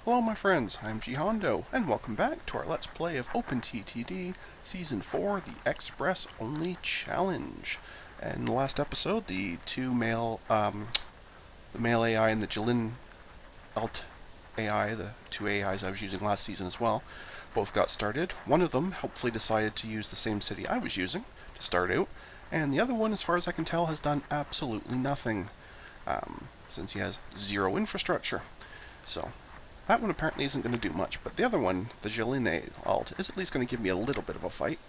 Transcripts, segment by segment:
Hello my friends, I'm Hondo, and welcome back to our Let's Play of OpenTTD Season 4, the Express Only Challenge. And in the last episode, the male AI and the Jilin Alt AI, the two AIs I was using last season as well, both got started. One of them helpfully decided to use the same city I was using to start out, and the other one, as far as I can tell, has done absolutely nothing, since he has zero infrastructure. So that one apparently isn't going to do much, but the other one, the Jilin alt, is at least going to give me a little bit of a fight,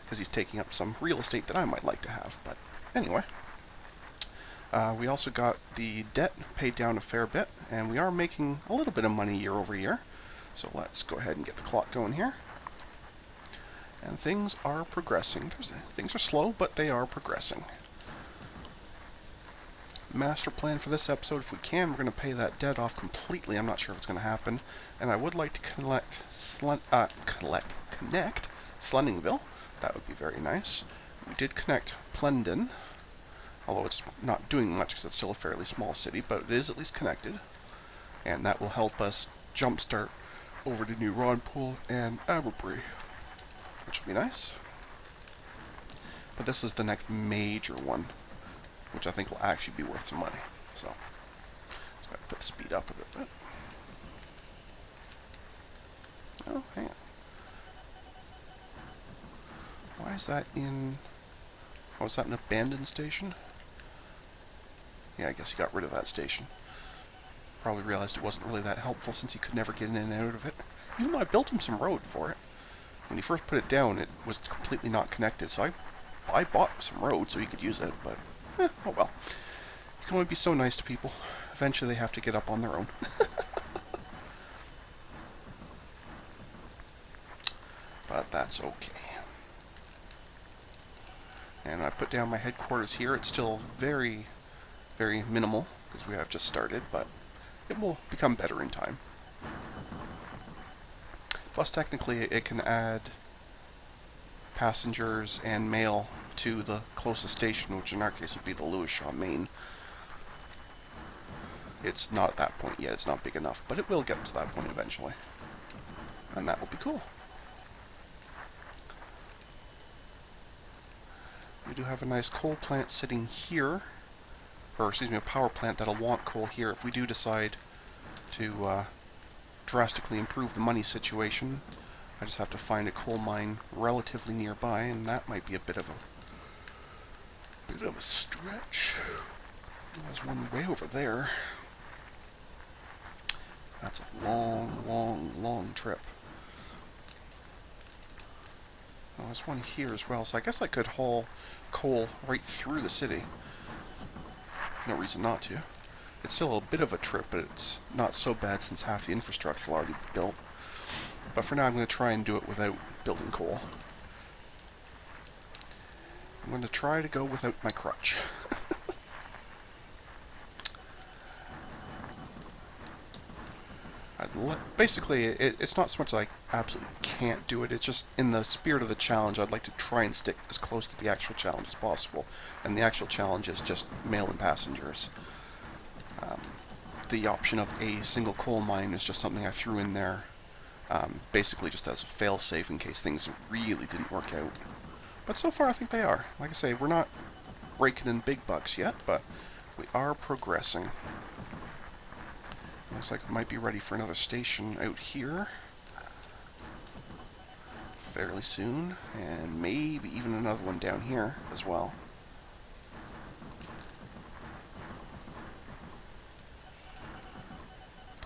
because he's taking up some real estate that I might like to have. But anyway, we also got the debt paid down a fair bit, and we are making a little bit of money year over year. So let's go ahead and get the clock going here. And things are progressing. Things are slow, but they are progressing. Master plan for this episode, if we can, we're going to pay that debt off completely. I'm not sure if it's going to happen. And I would like to connect Slunningville. That would be very nice. We did connect Plendon, although it's not doing much because it's still a fairly small city, but it is at least connected. And that will help us jumpstart over to New Ronpool and Aberbury, which will be nice. But this is the next major one, which I think will actually be worth some money. So I put the speed up a bit. Oh, hang on. Why is that in... Oh, is that an abandoned station? Yeah, I guess he got rid of that station. Probably realized it wasn't really that helpful since he could never get in and out of it. Even though I built him some road for it. When he first put it down, it was completely not connected, so I bought some road so he could use it, but oh well. You can only be so nice to people. Eventually they have to get up on their own. But that's okay. And I put down my headquarters here. It's still very, very minimal, because we have just started, but it will become better in time. Plus, technically, it can add passengers and mail to the closest station, which in our case would be the Lewisham Main. It's not at that point yet, it's not big enough, but it will get to that point eventually. And that will be cool. We do have a nice coal plant sitting here, or excuse me, a power plant that'll want coal here if we do decide to drastically improve the money situation. I just have to find a coal mine relatively nearby, and that might be a bit of a stretch. There's one way over there. That's a long, long, long trip. Oh, there's one here as well, so I guess I could haul coal right through the city. No reason not to. It's still a bit of a trip, but it's not so bad since half the infrastructure will already be built. But for now, I'm going to try and do it without building coal. I'm going to try to go without my crutch. Basically, it's not so much like I absolutely can't do it, it's just in the spirit of the challenge, I'd like to try and stick as close to the actual challenge as possible. And the actual challenge is just mail and passengers. The option of a single coal mine is just something I threw in there, basically just as a fail-safe in case things really didn't work out. But so far I think they are. Like I say, we're not raking in big bucks yet, but we are progressing. Looks like we might be ready for another station out here fairly soon, and maybe even another one down here as well.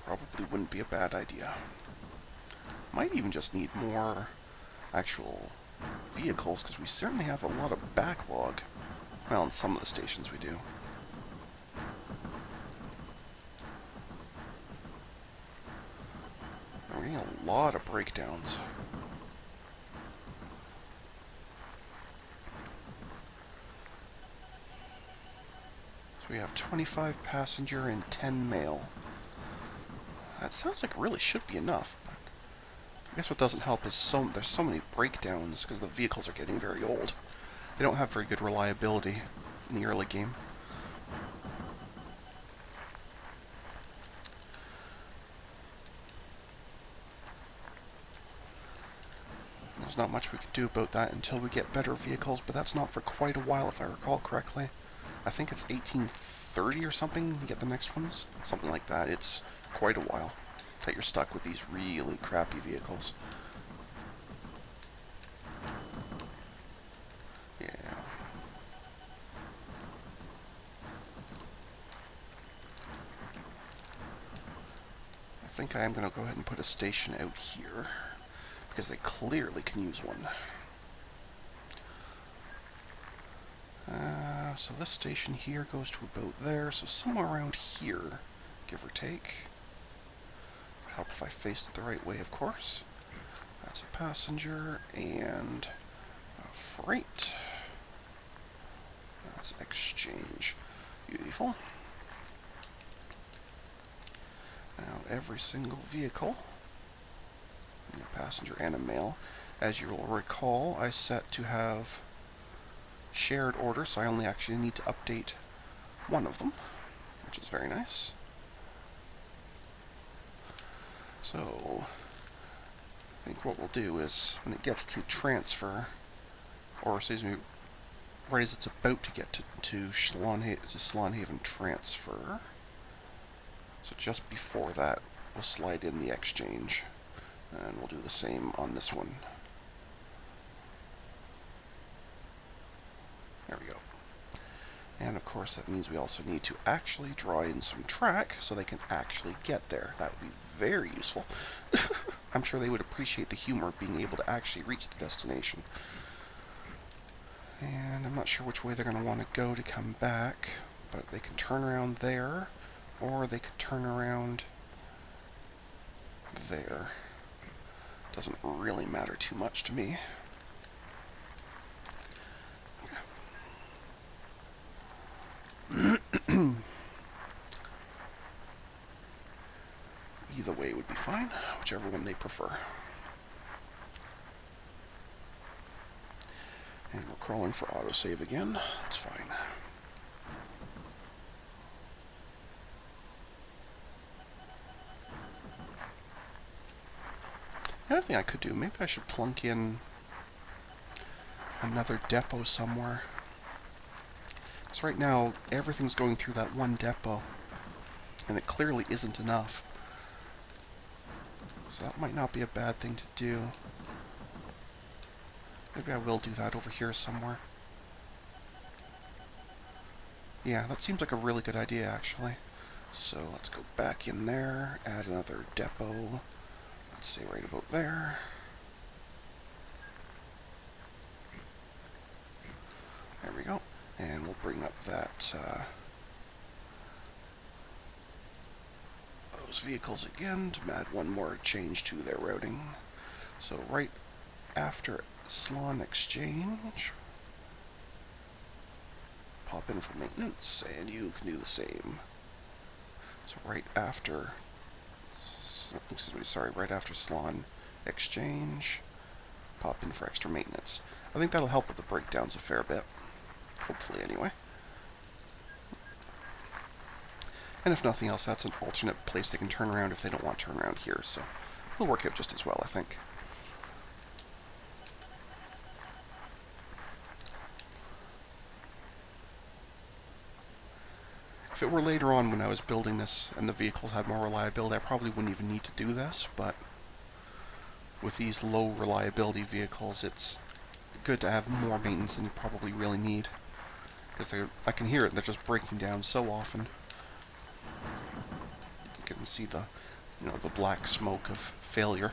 Probably wouldn't be a bad idea. Might even just need more actual vehicles, because we certainly have a lot of backlog. Well, in some of the stations we do. We're getting a lot of breakdowns. So we have 25 passenger and 10 mail. That sounds like it really should be enough, but I guess what doesn't help is there's so many breakdowns because the vehicles are getting very old. They don't have very good reliability in the early game. There's not much we can do about that until we get better vehicles, but that's not for quite a while if I recall correctly. I think it's 1830 or something you get the next ones. Something like that. It's quite a while that you're stuck with these really crappy vehicles. Yeah. I think I am going to go ahead and put a station out here, because they clearly can use one. So this station here goes to about there, so somewhere around here, give or take. Would help if I faced it the right way, of course. That's a passenger and a freight. That's exchange. Beautiful. Now every single vehicle, a passenger and a mail, as you will recall, I set to have shared order, so I only actually need to update one of them, which is very nice. So I think what we'll do is when it gets to transfer, or excuse me, right as it's about to get to Slonhaven transfer, so just before that we'll slide in the exchange, and we'll do the same on this one. There we go. And of course that means we also need to actually draw in some track so they can actually get there. That would be very useful. I'm sure they would appreciate the humor of being able to actually reach the destination. And I'm not sure which way they're going to want to go to come back, but they can turn around there, or they could turn around there. Doesn't really matter too much to me. Either way would be fine, whichever one they prefer. And we're crawling for autosave again. That's fine. The other thing I could do, maybe I should plunk in another depot somewhere. Because right now, everything's going through that one depot, and it clearly isn't enough. So that might not be a bad thing to do. Maybe I will do that over here somewhere. Yeah, that seems like a really good idea, actually. So let's go back in there, add another depot. Let's say right about there. There we go. And we'll bring up that those vehicles again to add one more change to their routing. So right after Slon Exchange, pop in for maintenance, and you can do the same. So right after, excuse me, sorry, right after Slon Exchange, pop in for extra maintenance. I think that'll help with the breakdowns a fair bit. Hopefully, anyway. And if nothing else, that's an alternate place they can turn around if they don't want to turn around here, so it'll work out just as well, I think. If it were later on when I was building this and the vehicles had more reliability, I probably wouldn't even need to do this, but with these low reliability vehicles, it's good to have more maintenance than you probably really need. Because I can hear it, they're just breaking down so often. You can see the, the black smoke of failure.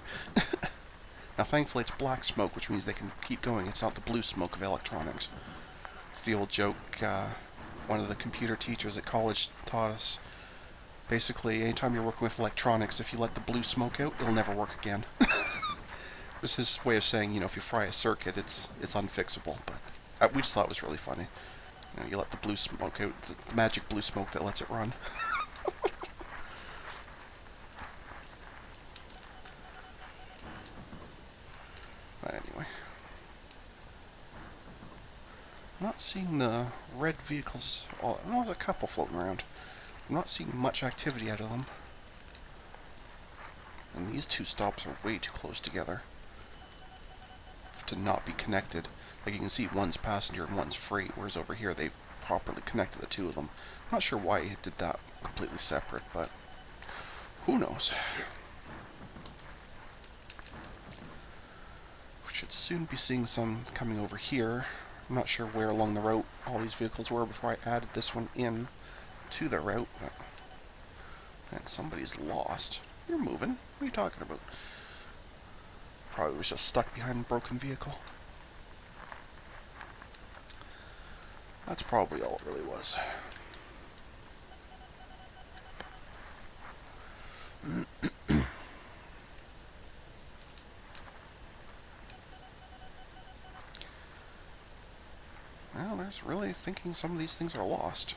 Now thankfully it's black smoke, which means they can keep going. It's not the blue smoke of electronics. It's the old joke, one of the computer teachers at college taught us. Basically, anytime you're working with electronics, if you let the blue smoke out, it'll never work again. It was his way of saying, if you fry a circuit, it's unfixable. But we just thought it was really funny. You let the blue smoke out, the magic blue smoke that lets it run. But anyway. I'm not seeing the red vehicles. Oh, there's a couple floating around. I'm not seeing much activity out of them. And these two stops are way too close together. to not be connected. Like you can see one's passenger and one's freight, whereas over here they properly connected the two of them. I'm not sure why it did that completely separate, but who knows. We should soon be seeing some coming over here. I'm not sure where along the route all these vehicles were before I added this one in to the route, but and somebody's lost. You're moving. What are you talking about? Probably was just stuck behind a broken vehicle. That's probably all it really was. Well, there's really thinking some of these things are lost.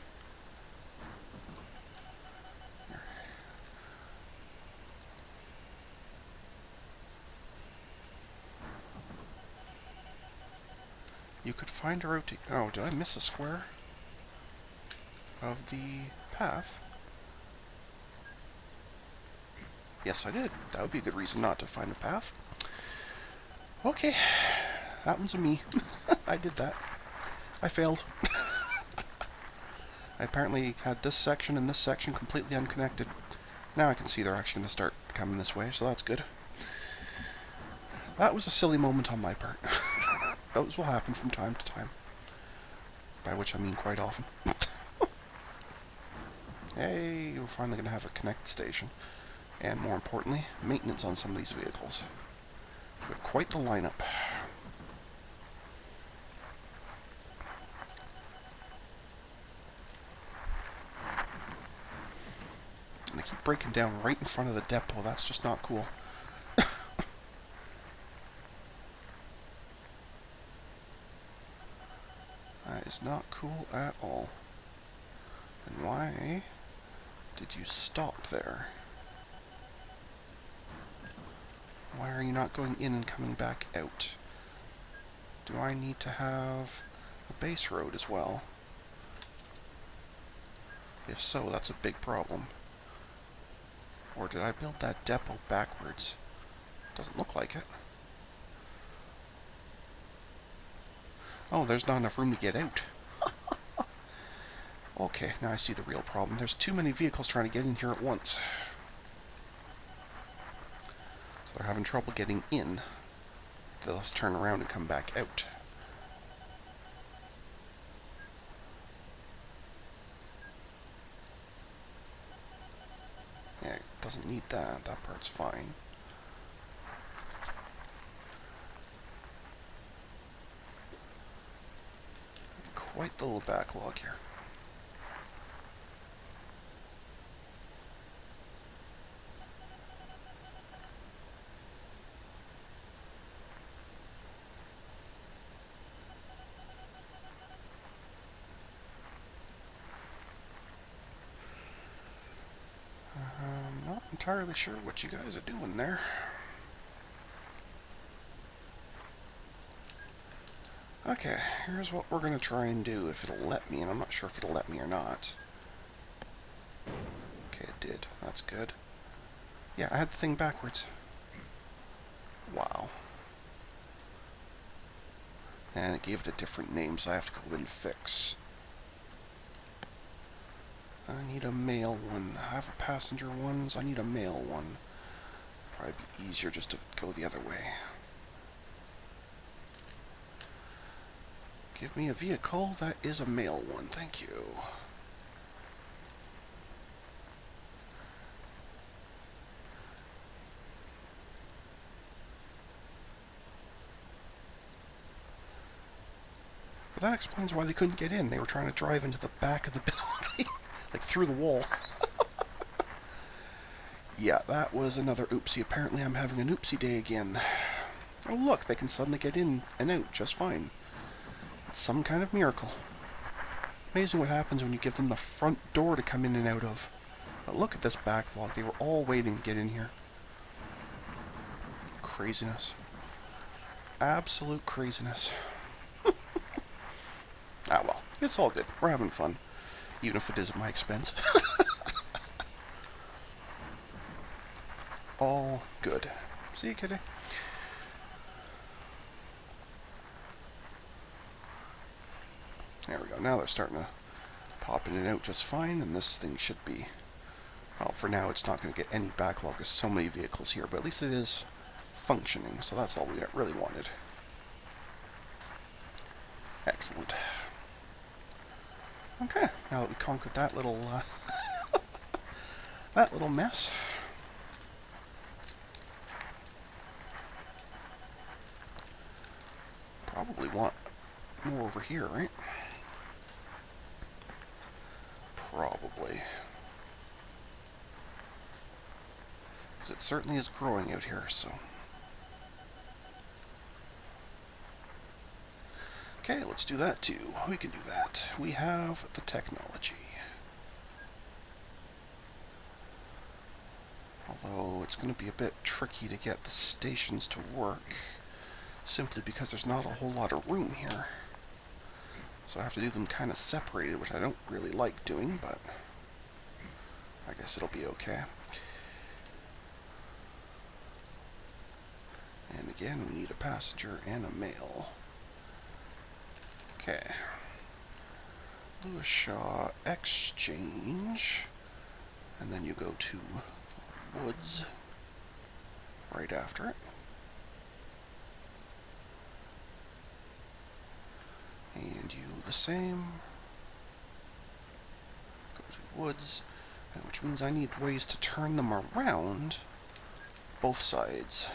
You could find a route to... Oh, did I miss a square of the path? Yes, I did. That would be a good reason not to find a path. Okay, that one's a me. I did that. I failed. I apparently had this section and this section completely unconnected. Now I can see they're actually going to start coming this way, so that's good. That was a silly moment on my part. Those will happen from time to time. By which I mean quite often. Hey, we're finally going to have a connect station. And more importantly, maintenance on some of these vehicles. We have quite the lineup. And they keep breaking down right in front of the depot. That's just not cool. That is not cool at all. And why did you stop there? Why are you not going in and coming back out? Do I need to have a base road as well? If so, that's a big problem. Or did I build that depot backwards? Doesn't look like it. Oh, there's not enough room to get out. Okay, now I see the real problem. There's too many vehicles trying to get in here at once. So they're having trouble getting in. They'll just turn around and come back out. Yeah, it doesn't need that. That part's fine. Quite the little backlog here. I'm not entirely sure what you guys are doing there. Okay, here's what we're going to try and do if it'll let me, and I'm not sure if it'll let me or not. Okay, it did. That's good. Yeah, I had the thing backwards. Wow. And it gave it a different name, so I have to go and fix. I need a male one. I have a passenger one, so I need a male one. Probably be easier just to go the other way. Give me a vehicle that is a male one, thank you. But that explains why they couldn't get in. They were trying to drive into the back of the building, like through the wall. Yeah, that was another oopsie. Apparently I'm having an oopsie day again. Oh look, they can suddenly get in and out just fine. It's some kind of miracle. Amazing what happens when you give them the front door to come in and out of. But look at this backlog. They were all waiting to get in here. Craziness. Absolute craziness. Ah well, it's all good. We're having fun. Even if it is at my expense. All good. See you, kitty. There we go. Now they're starting to pop in and out just fine, and this thing should be... Well, for now it's not going to get any backlog. There's so many vehicles here, but at least it is functioning, so that's all we really wanted. Excellent. Okay, now that we conquered that little that little mess, probably want more over here, right? Probably. Because it certainly is growing out here, so... Okay, let's do that too. We can do that. We have the technology. Although it's going to be a bit tricky to get the stations to work, simply because there's not a whole lot of room here. So I have to do them kind of separated, which I don't really like doing, but I guess it'll be okay. And again, we need a passenger and a mail. Okay. Lewis Shaw Exchange. And then you go to Woods right after it. And you the same. Go to Woods, which means I need ways to turn them around both sides.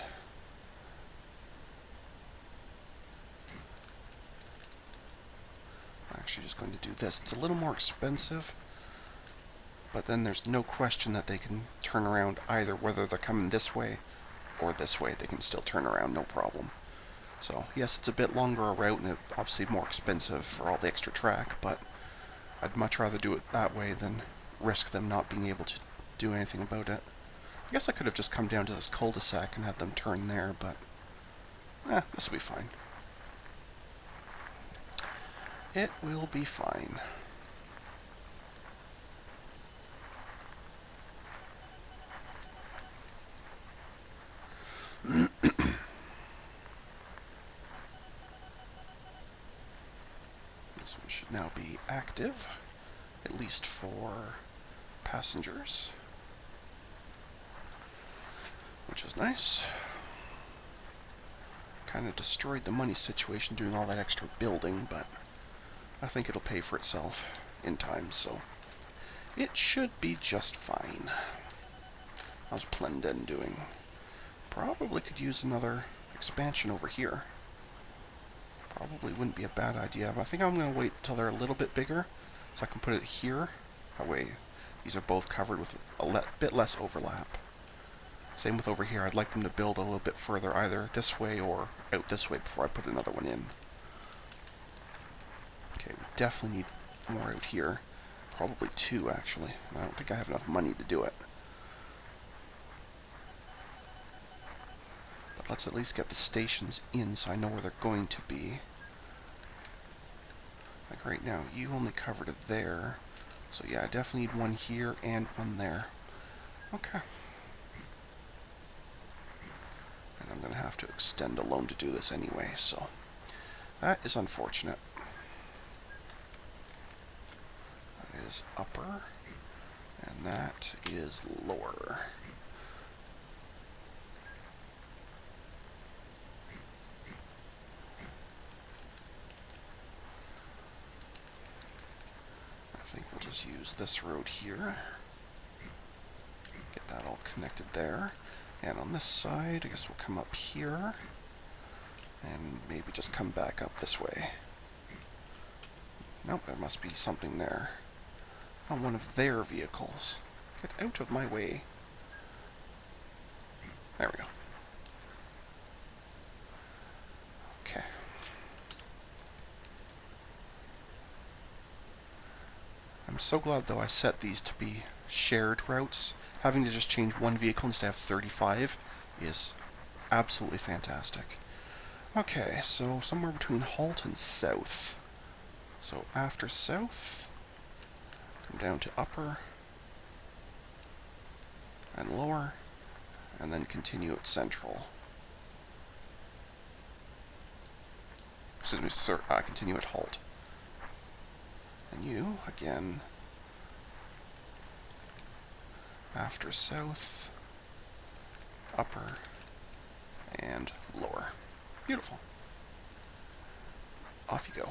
I'm actually just going to do this. It's a little more expensive, but then there's no question that they can turn around either, whether they're coming this way or this way. They can still turn around, no problem. So, yes, it's a bit longer a route, and it's obviously more expensive for all the extra track, but I'd much rather do it that way than risk them not being able to do anything about it. I guess I could have just come down to this cul-de-sac and had them turn there, but this will be fine. It will be fine. This one should now be active, at least for passengers, which is nice. Kind of destroyed the money situation doing all that extra building, but I think it'll pay for itself in time, so it should be just fine. How's Plenden doing? Probably could use another expansion over here. Probably wouldn't be a bad idea, but I think I'm going to wait until they're a little bit bigger, so I can put it here. That way, these are both covered with a bit less overlap. Same with over here. I'd like them to build a little bit further, either this way or out this way before I put another one in. Okay, we definitely need more out here. Probably two, actually. I don't think I have enough money to do it. But let's at least get the stations in so I know where they're going to be. Like right now, you only covered it there. So yeah, I definitely need one here and one there. Okay. And I'm going to have to extend a loan to do this anyway, so that is unfortunate. That is upper, and that is lower. I think we'll just use this road here. Get that all connected there. And on this side, I guess we'll come up here. And maybe just come back up this way. Nope, there must be something there. On one of their vehicles. Get out of my way. There we go. Okay. I'm so glad, though, I set these to be shared routes. Having to just change one vehicle instead of 35 is absolutely fantastic. Okay, so somewhere between Halt and South. So after South, come down to Upper and Lower, and then continue at Central. Excuse me, sir, continue at Halt. And you, again, after south, upper, and lower. Beautiful. Off you go.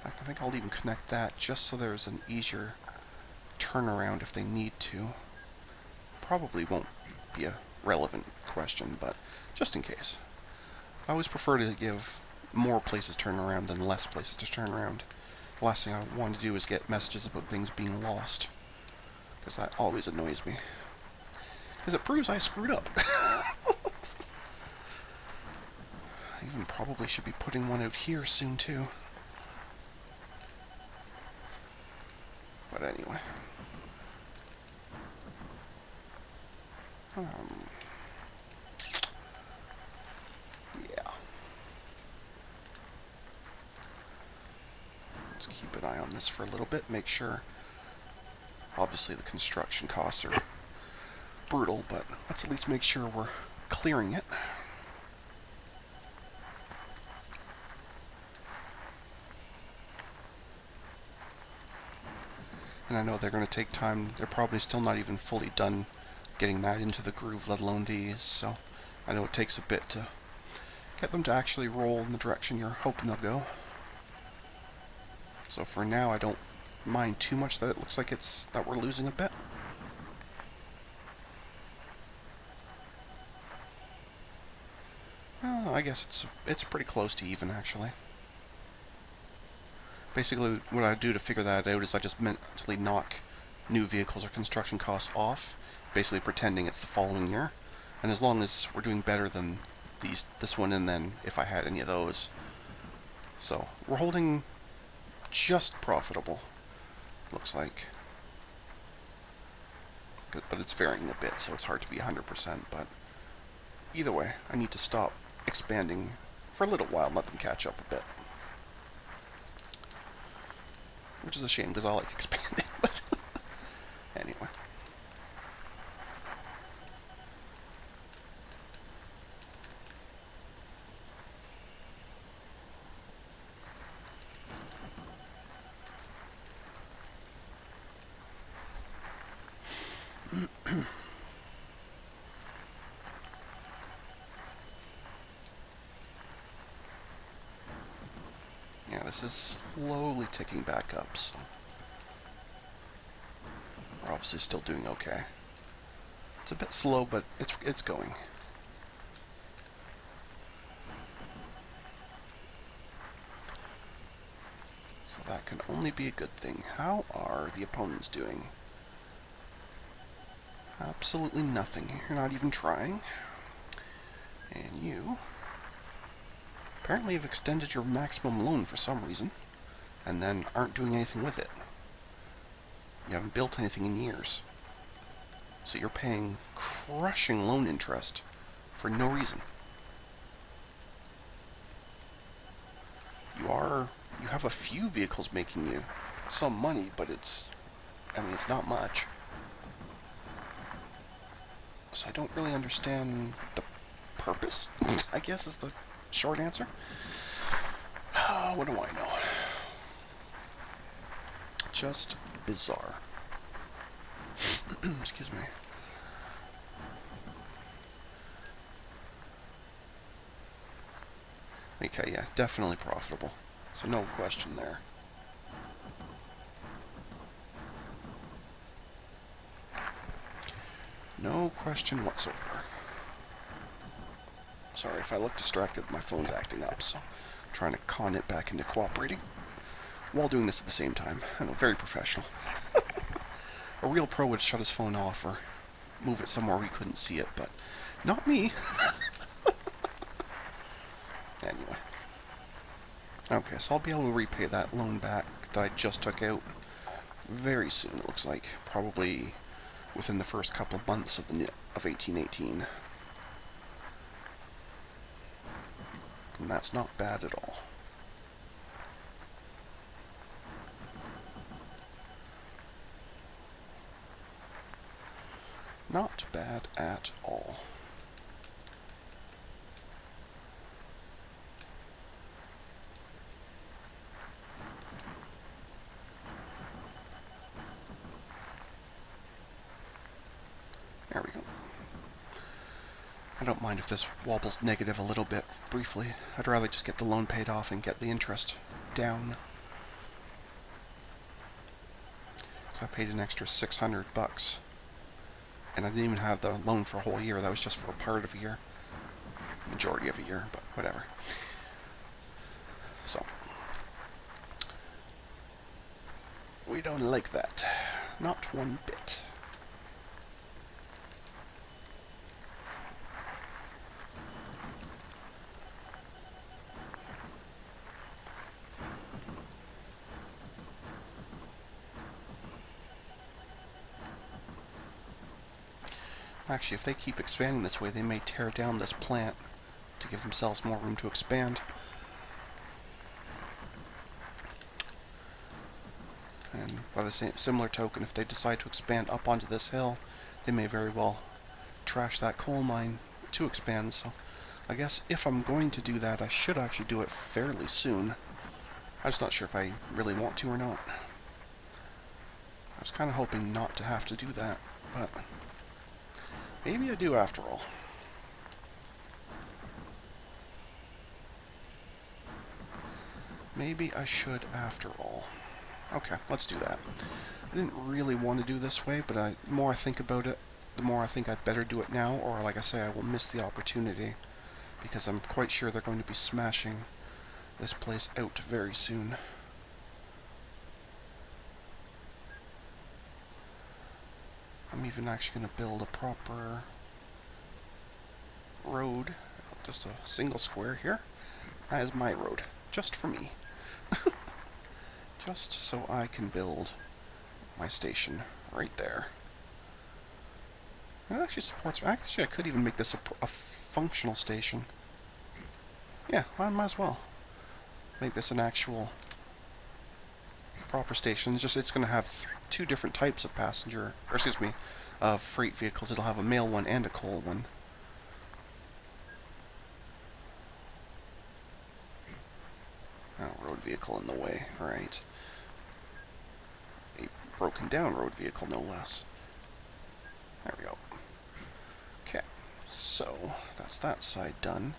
I think I'll even connect that just so there's an easier turnaround if they need to. Probably won't be a relevant question, but just in case. I always prefer to give more places to turn around than less places to turn around. The last thing I want to do is get messages about things being lost, because that always annoys me. Because it proves I screwed up. I even probably should be putting one out here soon too. But anyway. Yeah. Let's keep an eye on this for a little bit, make sure. Obviously the construction costs are brutal, but let's at least make sure we're clearing it. And I know they're going to take time. They're probably still not even fully done getting that into the groove, let alone these. So I know it takes a bit to get them to actually roll in the direction you're hoping they'll go. So for now, I don't mind too much that it looks like that we're losing a bit. Well, I guess it's pretty close to even, actually. Basically, what I do to figure that out is I just mentally knock new vehicles or construction costs off, basically pretending it's the following year. And as long as we're doing better than this one, and then if I had any of those. So, we're holding just profitable, looks like. Good, but it's varying a bit, so it's hard to be 100%, but either way, I need to stop expanding for a little while and let them catch up a bit. Which is a shame, because I like expanding, but anyway. Yeah, this is slowly ticking back up, so we're obviously still doing okay. It's a bit slow, but it's going. So that can only be a good thing. How are the opponents doing? Absolutely nothing. You're not even trying. And you apparently have extended your maximum loan for some reason, and then aren't doing anything with it. You haven't built anything in years. So you're paying crushing loan interest for no reason. You have a few vehicles making you some money, but it's not much. So I don't really understand the purpose, I guess is the short answer. What do I know? Just bizarre. Excuse me. Okay, yeah, definitely profitable. So no question there. No question whatsoever. Sorry if I look distracted, my phone's acting up, so I'm trying to con it back into cooperating while doing this at the same time. I know, very professional. A real pro would shut his phone off or move it somewhere where he couldn't see it, but not me. Anyway. Okay, so I'll be able to repay that loan back that I just took out very soon, it looks like. Probably within the first couple of months of 1818. And that's not bad at all. Not bad at all. There we go. I don't mind if this wobbles negative a little bit briefly. I'd rather just get the loan paid off and get the interest down. So I paid an extra $600. And I didn't even have the loan for a whole year. That was just for a part of a year. Majority of a year, but whatever. So, we don't like that. Not one bit. Actually, if they keep expanding this way, they may tear down this plant to give themselves more room to expand. And by the similar token, if they decide to expand up onto this hill, they may very well trash that coal mine to expand. So I guess if I'm going to do that, I should actually do it fairly soon. I'm just not sure if I really want to or not. I was kind of hoping not to have to do that, but maybe I do after all. Maybe I should after all. Okay, let's do that. I didn't really want to do this way, but the more I think about it, the more I think I'd better do it now, or like I say, I will miss the opportunity, because I'm quite sure they're going to be smashing this place out very soon. I'm even actually going to build a proper road, just a single square here. That is my road, just for me. Just so I can build my station right there. It actually supports... Actually, I could even make this a functional station. Yeah, I might as well make this an actual proper station. It's going to have two different types of passenger... Or, excuse me, of freight vehicles. It'll have a mail one and a coal one. Oh, road vehicle in the way. Right. A broken down road vehicle, no less. There we go. Okay, so that's that side done.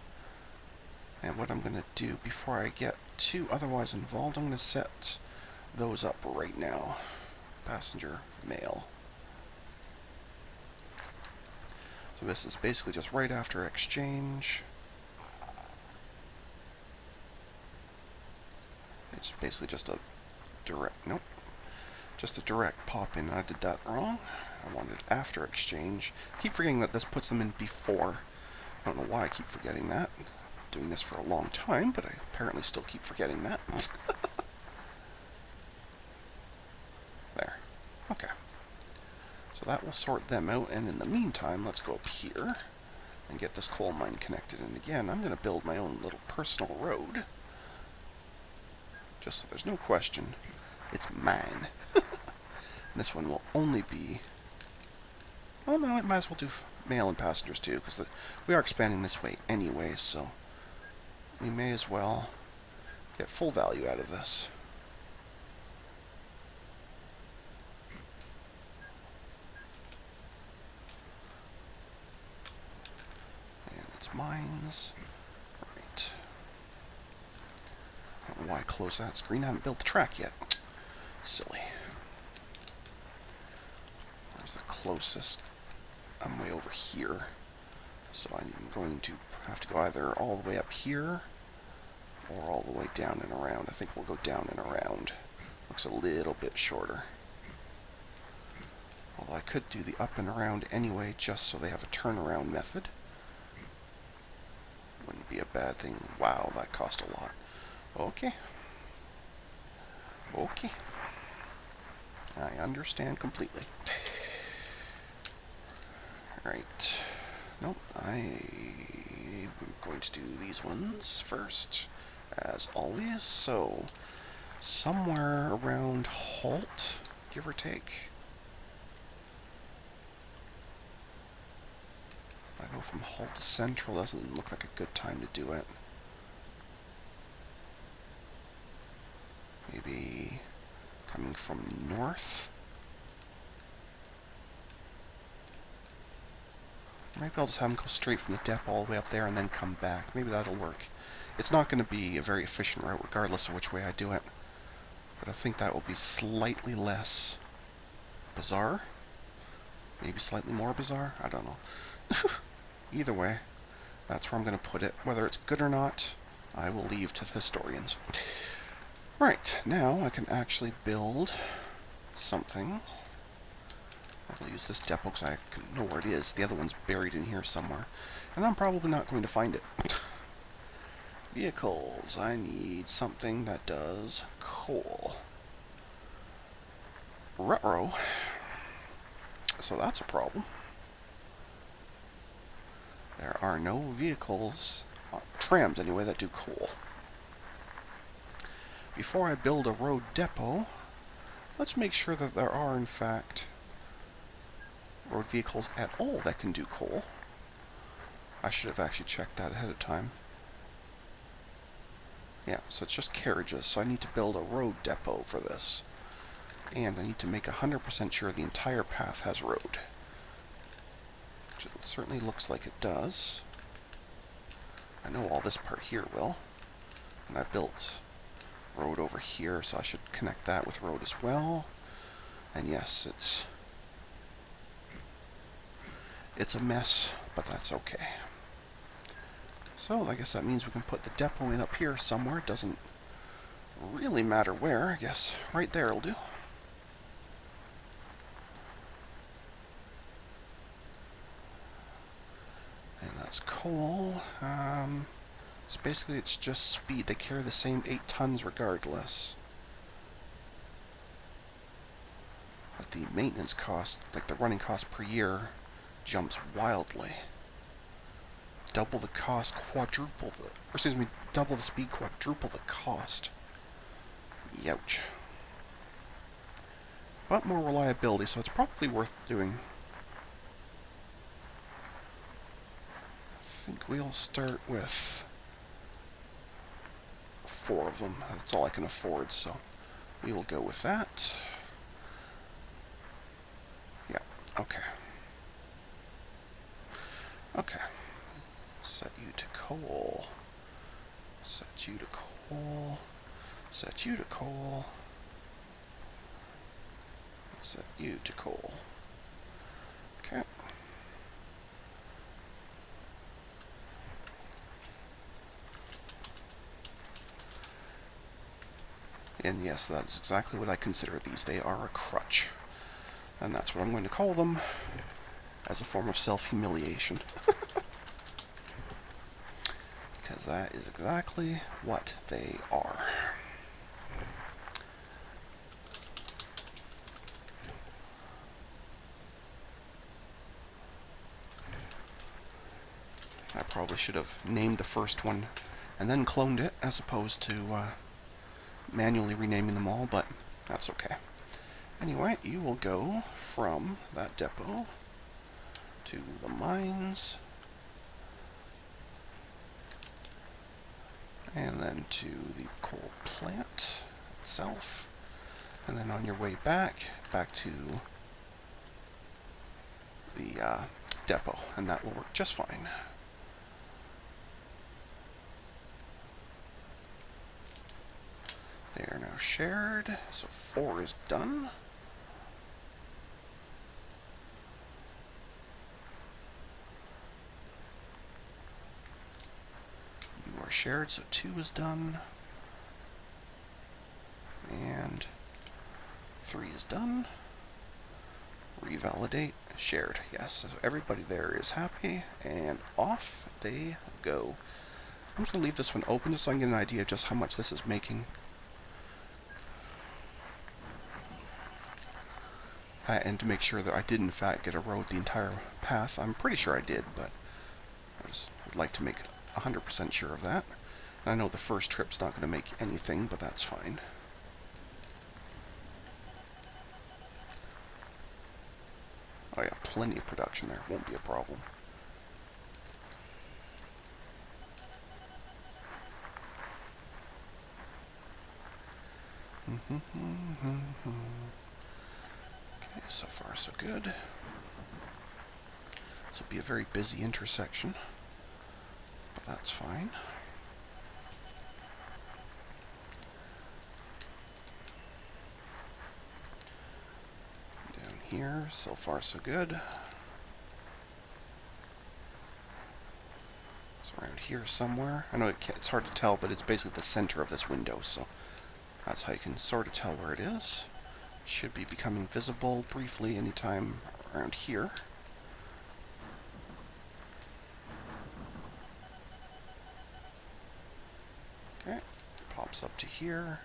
And what I'm going to do before I get too otherwise involved, I'm going to set those up right now. Passenger mail. So this is basically just right after exchange. It's basically just a direct, nope, just a direct pop in. I did that wrong. I wanted after exchange. I keep forgetting that this puts them in before. I don't know why I keep forgetting that. I'm doing this for a long time, but I apparently still keep forgetting that. There. Okay. So that will sort them out, and in the meantime, let's go up here and get this coal mine connected. And again, I'm going to build my own little personal road. Just so there's no question, it's mine. This one will only be... Oh no, it might as well do mail and passengers too, because we are expanding this way anyway, so we may as well get full value out of this. And it's mines. Right. I don't know why I closed that screen. I haven't built the track yet. Silly. Where's the closest? I'm way over here. So I'm going to have to go either all the way up here or all the way down and around. I think we'll go down and around. Looks a little bit shorter. Although I could do the up and around anyway, just so they have a turnaround method. Wouldn't be a bad thing. Wow, that cost a lot. Okay. Okay. I understand completely. Alright. Nope, I'm going to do these ones first, as always. So, somewhere around Halt, give or take. If I go from Halt to Central, doesn't look like a good time to do it. Maybe coming from north. Maybe I'll just have them go straight from the depot all the way up there and then come back. Maybe that'll work. It's not going to be a very efficient route regardless of which way I do it. But I think that will be slightly less bizarre. Maybe slightly more bizarre? I don't know. Either way, that's where I'm going to put it. Whether it's good or not, I will leave to the historians. Right, now I can actually build something. I'll use this depot because I can know where it is. The other one's buried in here somewhere. And I'm probably not going to find it. Vehicles. I need something that does coal. Ruh-roh. So that's a problem. There are no vehicles, trams anyway, that do coal. Before I build a road depot, let's make sure that there are, in fact, road vehicles at all that can do coal. I should have actually checked that ahead of time. Yeah, so it's just carriages, so I need to build a road depot for this. And I need to make 100% sure the entire path has road. Which it certainly looks like it does. I know all this part here will. And I built road over here, so I should connect that with road as well. And yes, it's a mess, but that's okay. So I guess that means we can put the depot in up here somewhere. It doesn't really matter where. I guess right there will do. And that's coal. So basically it's just speed. They carry the same 8 tons regardless. But the maintenance cost, like the running cost per year, jumps wildly. Double the cost, quadruple the... Or excuse me, double the speed, quadruple the cost. Youch. But more reliability, so it's probably worth doing. I think we'll start with 4 of them. That's all I can afford, so we will go with that. Yeah, okay. Okay. Set you to coal. Set you to coal. Set you to coal. Set you to coal. Okay. And yes, that is exactly what I consider these. They are a crutch. And that's what I'm going to call them, as a form of self-humiliation. Because that is exactly what they are. I probably should have named the first one and then cloned it, as opposed to manually renaming them all, but that's okay. Anyway, you will go from that depot to the mines, and then to the coal plant itself, and then on your way back to the depot, and that will work just fine. They are now shared, so 4 is done. You are shared, so 2 is done. And 3 is done. Revalidate, shared, yes. So everybody there is happy, and off they go. I'm just going to leave this one open just so I can get an idea of just how much this is making. And to make sure that I did in fact get a road the entire path. I'm pretty sure I did, but I just would like to make 100% sure of that. And I know the first trip's not going to make anything, but that's fine. Oh yeah, plenty of production there. Won't be a problem. Okay, so far so good. This will be a very busy intersection, but that's fine. Down here, so far so good. It's around here somewhere. I know it's hard to tell, but it's basically the center of this window, so that's how you can sort of tell where it is. It should be becoming visible briefly anytime around here. Okay, pops up to here.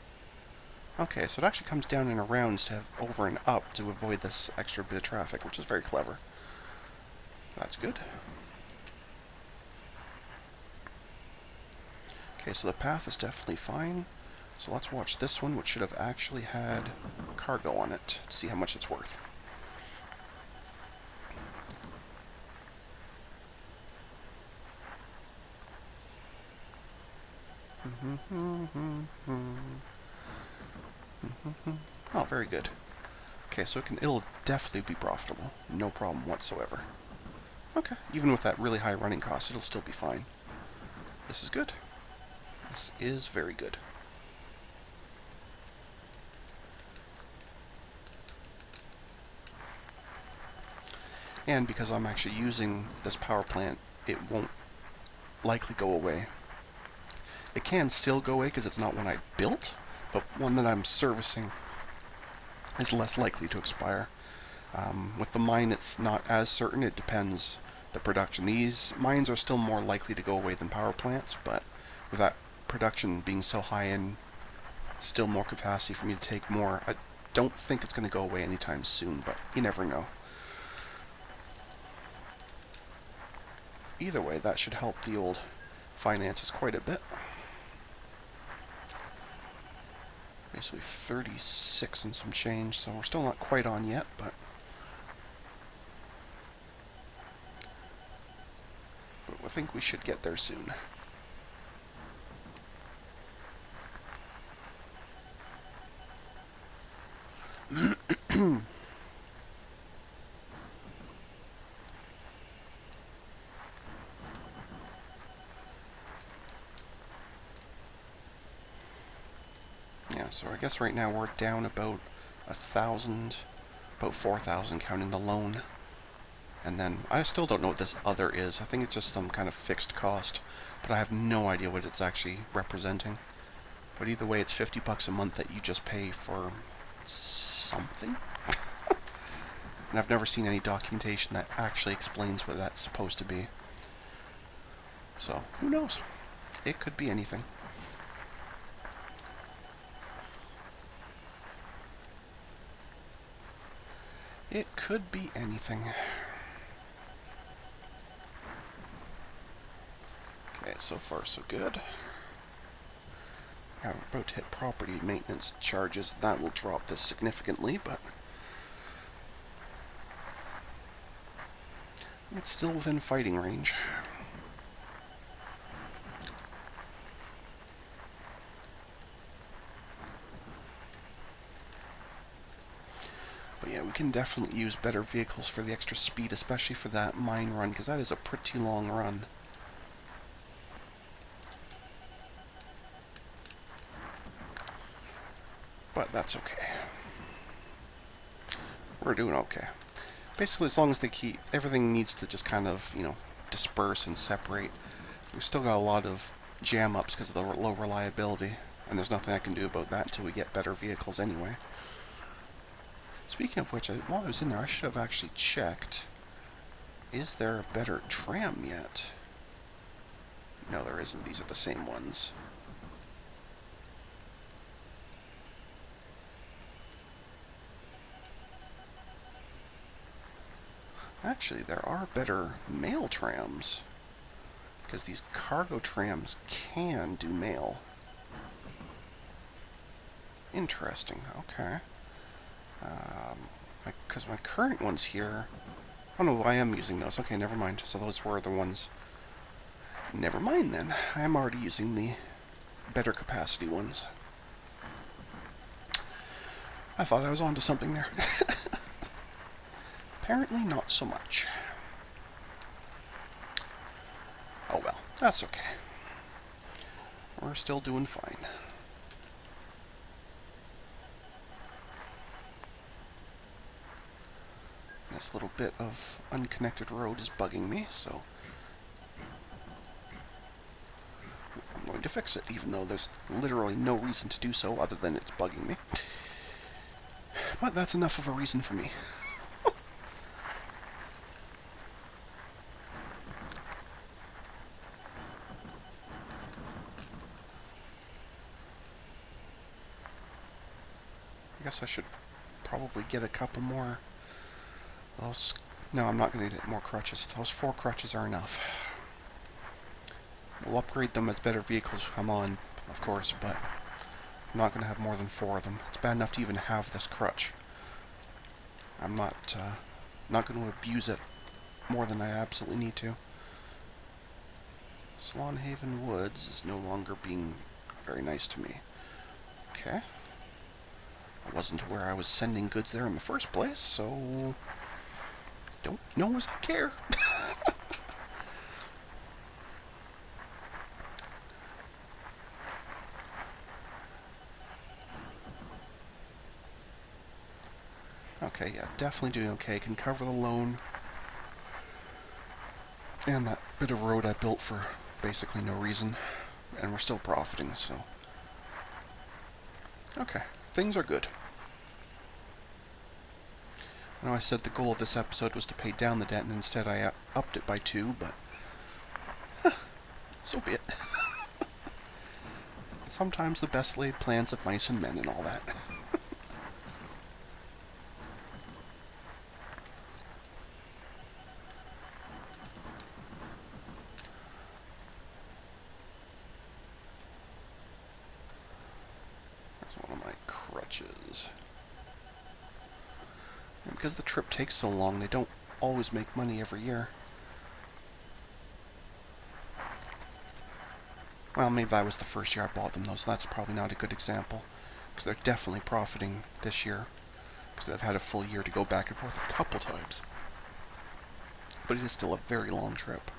Okay, so it actually comes down and around instead of over and up to avoid this extra bit of traffic, which is very clever. That's good. Okay, so the path is definitely fine. So let's watch this one, which should have actually had cargo on it, to see how much it's worth. Oh, very good. Okay, so it'll definitely be profitable. No problem whatsoever. Okay, even with that really high running cost, it'll still be fine. This is good. This is very good. And because I'm actually using this power plant, it won't likely go away. It can still go away because it's not one I built, but one that I'm servicing is less likely to expire. With the mine, it's not as certain. It depends the production. These mines are still more likely to go away than power plants, but with that production being so high and still more capacity for me to take more, I don't think it's going to go away anytime soon, but you never know. Either way, that should help the old finances quite a bit. Basically 36 and some change, so we're still not quite on yet, but I think we should get there soon. Yeah, so I guess right now we're down about 1,000, about 4,000 counting the loan. And then I still don't know what this other is. I think it's just some kind of fixed cost, but I have no idea what it's actually representing. But either way, it's 50 bucks a month that you just pay for something. And I've never seen any documentation that actually explains what that's supposed to be. So, who knows? It could be anything. It could be anything. Okay, so far so good. I'm about to hit property maintenance charges. That will drop this significantly, but it's still within fighting range. But yeah, we can definitely use better vehicles for the extra speed, especially for that mine run, because that is a pretty long run. But that's okay. We're doing okay. Basically, as long as they keep... Everything needs to just kind of, disperse and separate. We've still got a lot of jam-ups because of the low reliability, and there's nothing I can do about that until we get better vehicles anyway. Speaking of which, while I was in there, I should have actually checked. Is there a better tram yet? No, there isn't. These are the same ones. Actually, there are better mail trams, because these cargo trams can do mail. Interesting, okay. Because my current ones here... Oh no, I am using those. Okay, never mind. So those were the ones... Never mind then. I am already using the better capacity ones. I thought I was onto something there. Apparently not so much. That's okay. We're still doing fine. This little bit of unconnected road is bugging me, so I'm going to fix it, even though there's literally no reason to do so other than it's bugging me. But that's enough of a reason for me. I guess I should probably get a couple more. Those. No, I'm not going to get more crutches. Those 4 crutches are enough. We'll upgrade them as better vehicles come on, of course, but I'm not going to have more than 4 of them. It's bad enough to even have this crutch. I'm not going to abuse it more than I absolutely need to. Slanhaven Woods is no longer being very nice to me. Okay. I wasn't aware I was sending goods there in the first place, so don't know as I care. Okay, yeah, definitely doing okay. Can cover the loan. And that bit of road I built for basically no reason. And we're still profiting, so. Okay, things are good. I know I said the goal of this episode was to pay down the debt, and instead I upped it by 2, but so be it. Sometimes the best laid plans of mice and men and all that. That's one of my crutches. And because the trip takes so long, they don't always make money every year. Well, maybe that was the first year I bought them, though, so that's probably not a good example. Because they're definitely profiting this year. Because they've had a full year to go back and forth a couple times. But it is still a very long trip.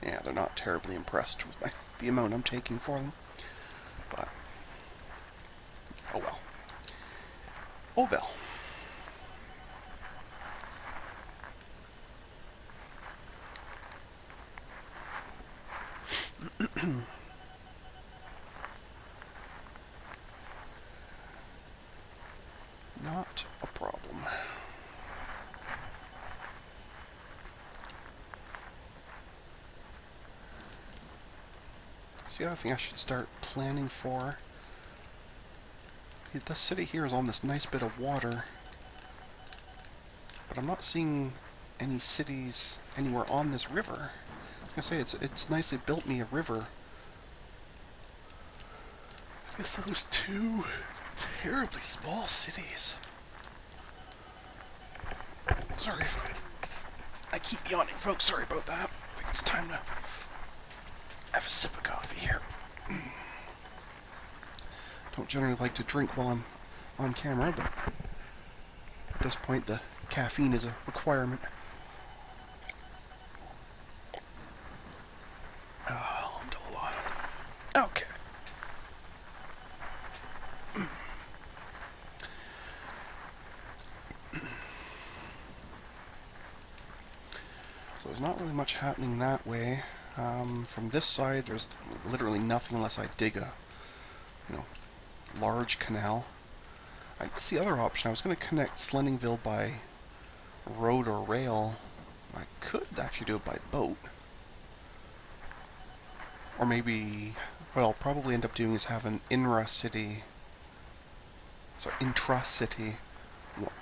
Yeah, they're not terribly impressed with the amount I'm taking for them. But, oh well. Oh well. Not a problem. That's the other thing I should start planning for. The city here is on this nice bit of water, but I'm not seeing any cities anywhere on this river. I was gonna say, it's nice they built me a river. I guess those 2 terribly small cities. Sorry if I keep yawning, folks. Sorry about that. I think it's time to have a sip of coffee here. Don't generally like to drink while I'm on camera, but at this point the caffeine is a requirement. Alhamdulillah. Okay. So there's not really much happening that way. From this side, there's literally nothing unless I dig a, large canal. I guess the other option, I was going to connect Slenningville by road or rail. I could actually do it by boat. Or maybe, what I'll probably end up doing is have an intra-city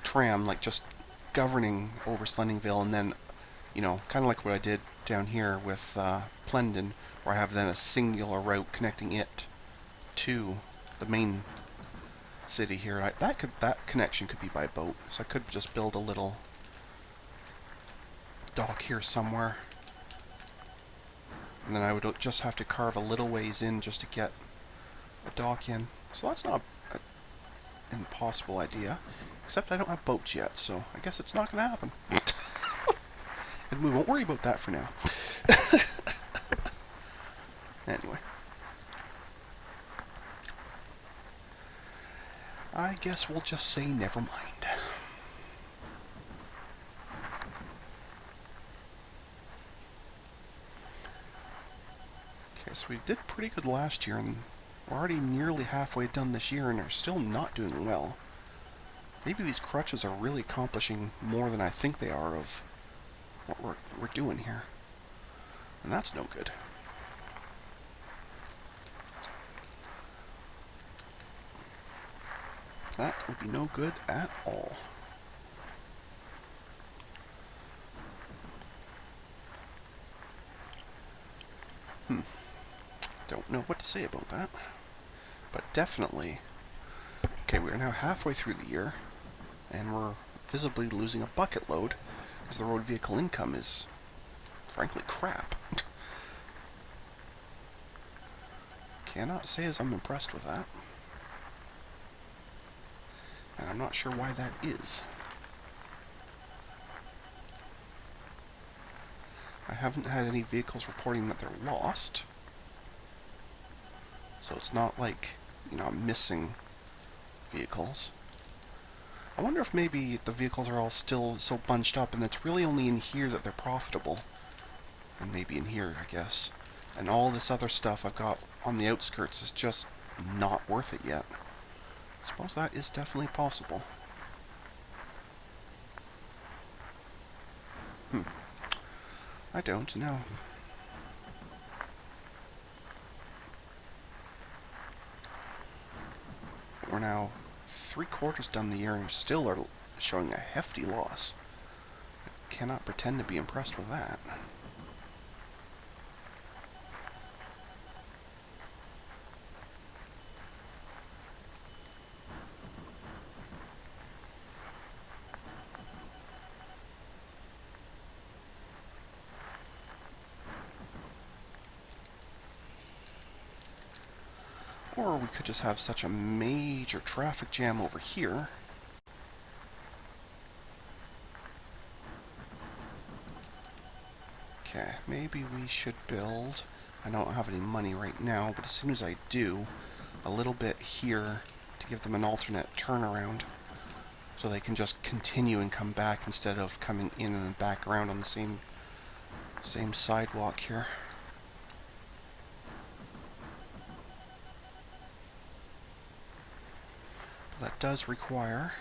tram, like just governing over Slenningville, and then, kind of like what I did down here with Plendon, where I have then a singular route connecting it to the main city here. That connection could be by boat, so I could just build a little dock here somewhere. And then I would just have to carve a little ways in just to get a dock in. So that's not an impossible idea. Except I don't have boats yet, so I guess it's not going to happen. And we won't worry about that for now. Anyway. I guess we'll just say never mind. Okay, so we did pretty good last year, and we're already nearly halfway done this year, and are still not doing well. Maybe these crutches are really accomplishing more than I think they are of what we're doing here. And that's no good. That would be no good at all. Don't know what to say about that. But definitely... Okay, we are now halfway through the year, and we're visibly losing a bucket load, because the road vehicle income is, frankly, crap. Cannot say as I'm impressed with that. And I'm not sure why that is. I haven't had any vehicles reporting that they're lost. So it's not like, you know, I'm missing vehicles. I wonder if maybe the vehicles are all still so bunched up and it's really only in here that they're profitable. And maybe in here, I guess. And all this other stuff I've got on the outskirts is just not worth it yet. I suppose that is definitely possible. I don't know. We're now 3/4 done the year and still are showing a hefty loss. I cannot pretend to be impressed with that. Or we could just have such a major traffic jam over here. Okay, maybe we should build... I don't have any money right now, but as soon as I do, a little bit here to give them an alternate turnaround. So they can just continue and come back instead of coming in and then back around on the same sidewalk here. That does require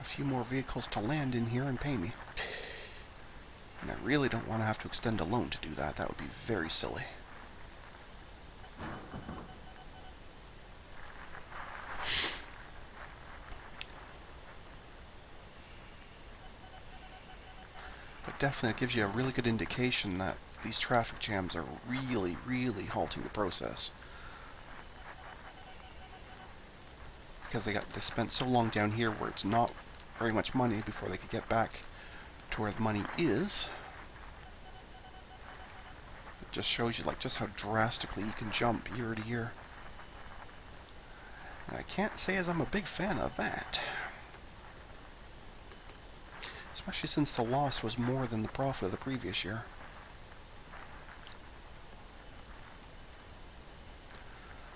a few more vehicles to land in here and pay me. And I really don't want to have to extend a loan to do that. That would be very silly. But definitely it gives you a really good indication that these traffic jams are really, really halting the process. Because they spent so long down here where it's not very much money before they could get back to where the money is. It just shows you like just how drastically you can jump year to year. And I can't say as I'm a big fan of that. Especially since the loss was more than the profit of the previous year.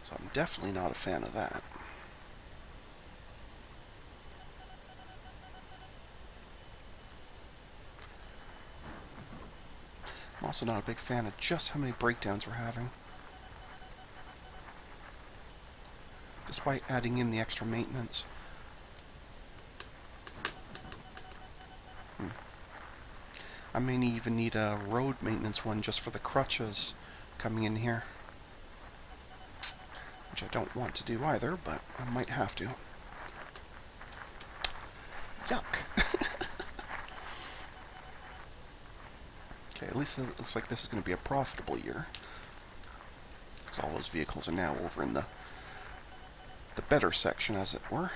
So I'm definitely not a fan of that. I'm also not a big fan of just how many breakdowns we're having. Despite adding in the extra maintenance. I may even need a road maintenance one just for the crutches coming in here. Which I don't want to do either, but I might have to. Yuck! Okay, at least it looks like this is going to be a profitable year. Because all those vehicles are now over in the better section, as it were.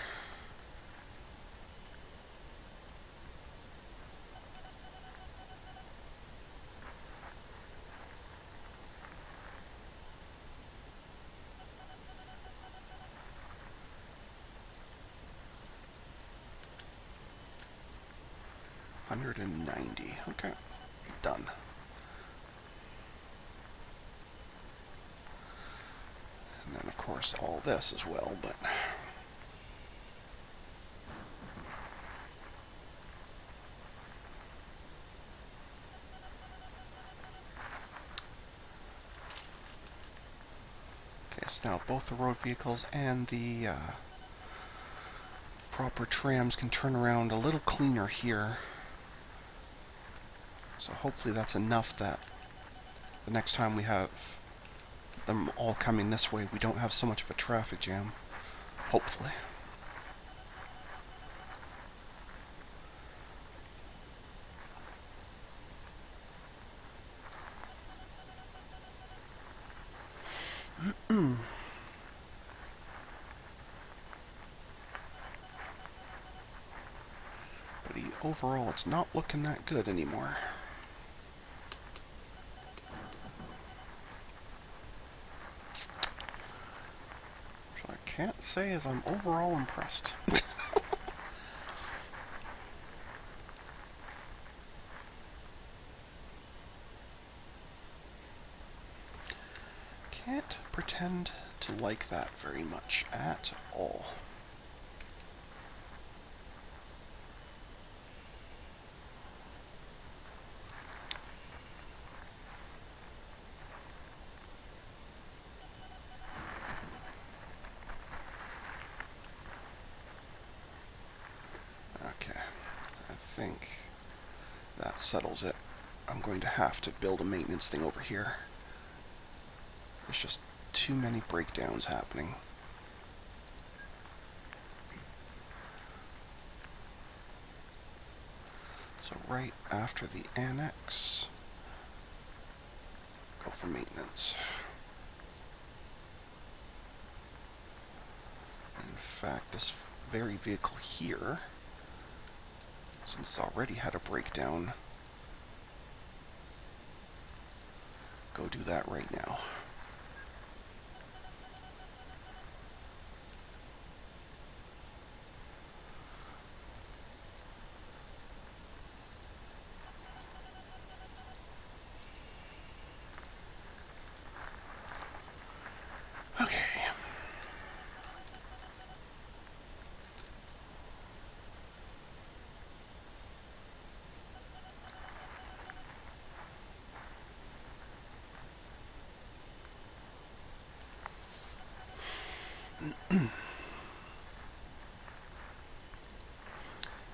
190. Okay, done. And then, of course, all this as well, but... Okay, so now both the road vehicles and the proper trams can turn around a little cleaner here. So hopefully that's enough that the next time we have them all coming this way, we don't have so much of a traffic jam. Hopefully. But overall, it's not looking that good anymore. So I can't say as I'm overall impressed. Can't pretend to like that very much at all. Okay, I think that settles it. I'm going to have to build a maintenance thing over here. There's just too many breakdowns happening. So right after the annex, go for maintenance. In fact, this very vehicle here, since it's already had a breakdown, go do that right now. Okay.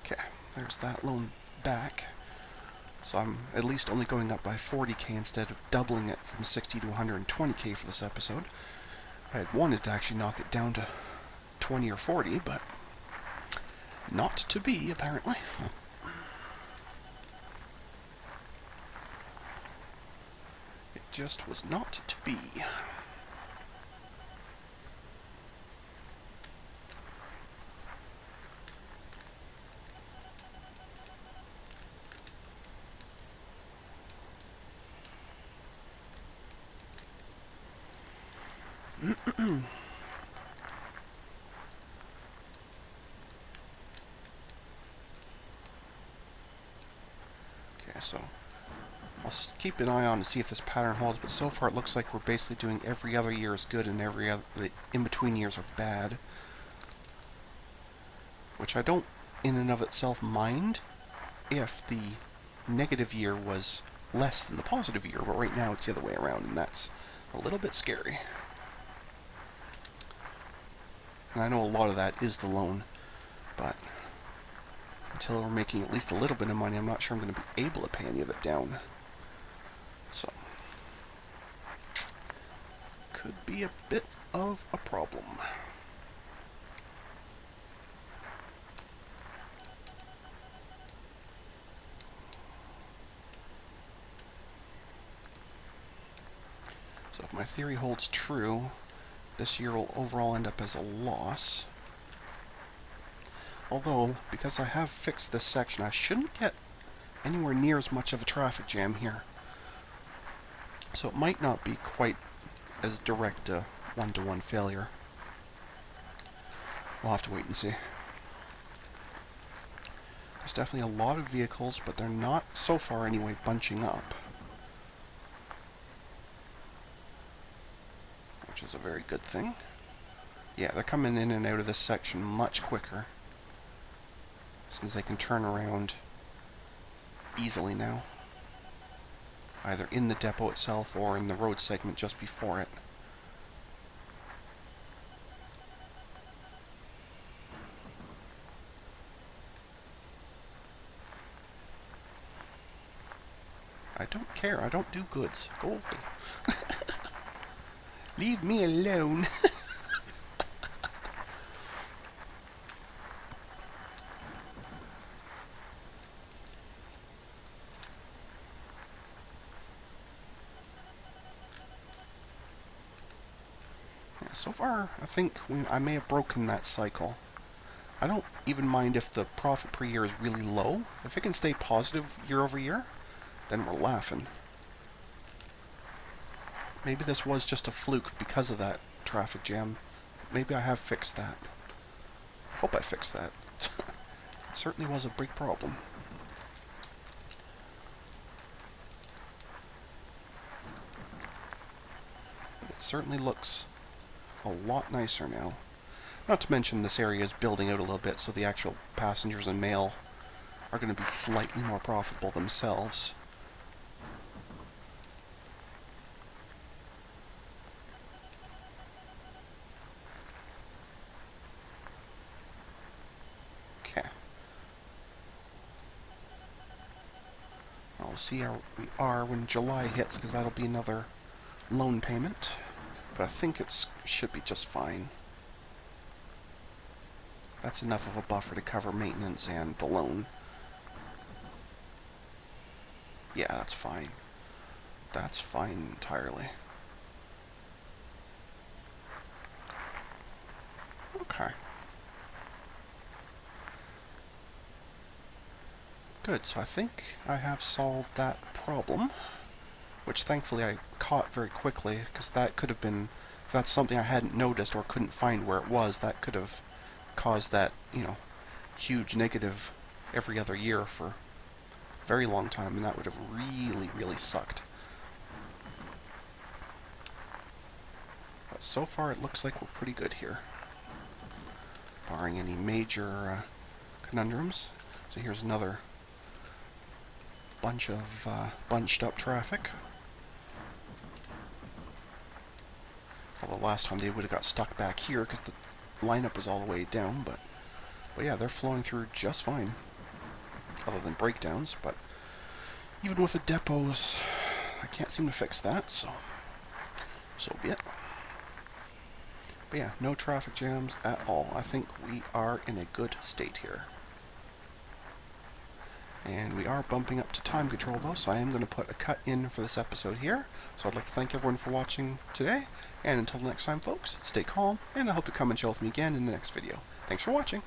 Okay, there's that loan back. So I'm at least only going up by 40k instead of doubling it from 60 to 120k for this episode. I had wanted to actually knock it down to 20 or 40, but not to be, apparently. It just was not to be. Okay, so I'll keep an eye on to see if this pattern holds, but so far it looks like we're basically doing every other year is good and every other, the in-between years are bad. Which I don't, in and of itself, mind if the negative year was less than the positive year, but right now it's the other way around, and that's a little bit scary. And I know a lot of that is the loan, but until we're making at least a little bit of money, I'm not sure I'm going to be able to pay any of it down. So, could be a bit of a problem. So if my theory holds true, this year will overall end up as a loss. Although, because I have fixed this section, I shouldn't get anywhere near as much of a traffic jam here. So it might not be quite as direct a one-to-one failure. We'll have to wait and see. There's definitely a lot of vehicles, but they're not, so far anyway, bunching up. Which is a very good thing. Yeah, they're coming in and out of this section much quicker, since they can turn around easily now, either in the depot itself or in the road segment just before it. I don't care, I don't do goods. Go away. Leave me alone. Yeah, so far, I think I may have broken that cycle. I don't even mind if the profit per year is really low. If it can stay positive year over year, then we're laughing. Maybe this was just a fluke because of that traffic jam. Maybe I have fixed that. Hope I fixed that. It certainly was a big problem. It certainly looks a lot nicer now. Not to mention this area is building out a little bit, so the actual passengers and mail are going to be slightly more profitable themselves. Okay. We'll see how we are when July hits, because that'll be another loan payment. But I think it should be just fine. That's enough of a buffer to cover maintenance and the loan. Yeah, that's fine. That's fine entirely. Okay. Good, so I think I have solved that problem, which thankfully I caught very quickly, because that could have been, if that's something I hadn't noticed or couldn't find where it was, that could have caused that, huge negative every other year for a very long time, and that would have really, really sucked. But so far it looks like we're pretty good here, barring any major conundrums. So here's another bunch of bunched up traffic. Although last time they would have got stuck back here because the lineup was all the way down, but yeah, they're flowing through just fine, other than breakdowns. But even with the depots, I can't seem to fix that, so be it. But yeah, no traffic jams at all. I think we are in a good state here. And we are bumping up to time control though, so I am going to put a cut in for this episode here. So I'd like to thank everyone for watching today, and until next time folks, stay calm, and I hope you come and chill with me again in the next video. Thanks for watching!